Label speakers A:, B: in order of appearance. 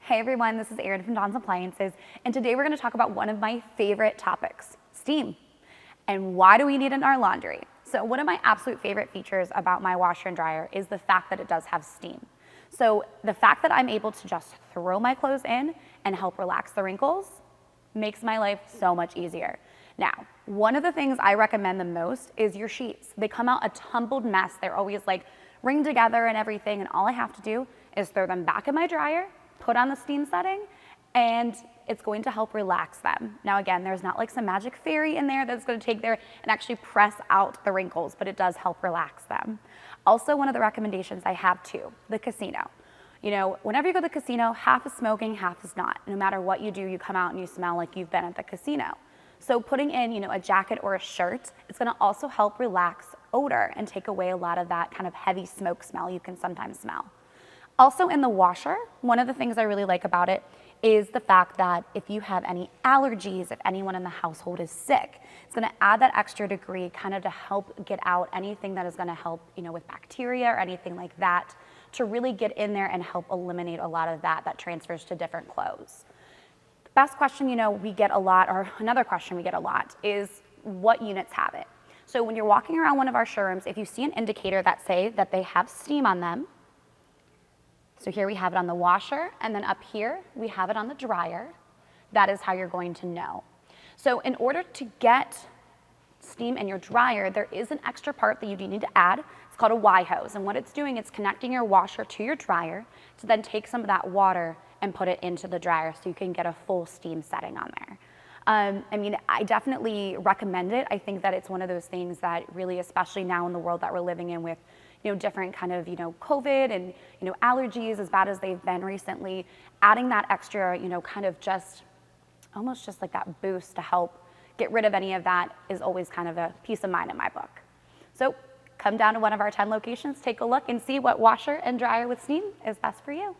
A: Hey everyone, this is Erin from Dawn's Appliances, and today we're going to talk about one of my favorite topics, steam. And why do we need it in our laundry? So one of my absolute favorite features about my washer and dryer is the fact that it does have steam. So the fact that I'm able to just throw my clothes in and help relax the wrinkles makes my life so much easier. Now, one of the things I recommend the most is your sheets. They come out a tumbled mess. They're always like ring together and everything, and all I have to do is throw them back in my dryer, put on the steam setting, and it's going to help relax them. Now again, there's not like some magic fairy in there that's going to take there and actually press out the wrinkles, but it does help relax them. Also, one of the recommendations I have too, the casino. You know, whenever you go to the casino, half is smoking, half is not. No matter what you do, you come out and you smell like you've been at the casino. So putting in, a jacket or a shirt, it's gonna also help relax odor and take away a lot of that kind of heavy smoke smell you can sometimes smell. Also in the washer, one of the things I really like about it is the fact that if you have any allergies, if anyone in the household is sick, it's gonna add that extra degree kind of to help get out anything that is gonna help, with bacteria or anything like that, to really get in there and help eliminate a lot of that transfers to different clothes. The best question, we get a lot, or another question we get a lot, is what units have it? So when you're walking around one of our showrooms, if you see an indicator that say that they have steam on them, so here we have it on the washer, and then up here we have it on the dryer. That is how you're going to know. So in order to get steam in your dryer, there is an extra part that you do need to add. It's called a Y hose, and what it's doing is connecting your washer to your dryer to then take some of that water and put it into the dryer so you can get a full steam setting on there. I definitely recommend it. I think that it's one of those things that really, especially now in the world that we're living in with different kind of, COVID and, allergies as bad as they've been recently, adding that extra, kind of just almost just like that boost to help get rid of any of that is always kind of a peace of mind in my book. So come down to one of our 10 locations, take a look and see what washer and dryer with steam is best for you.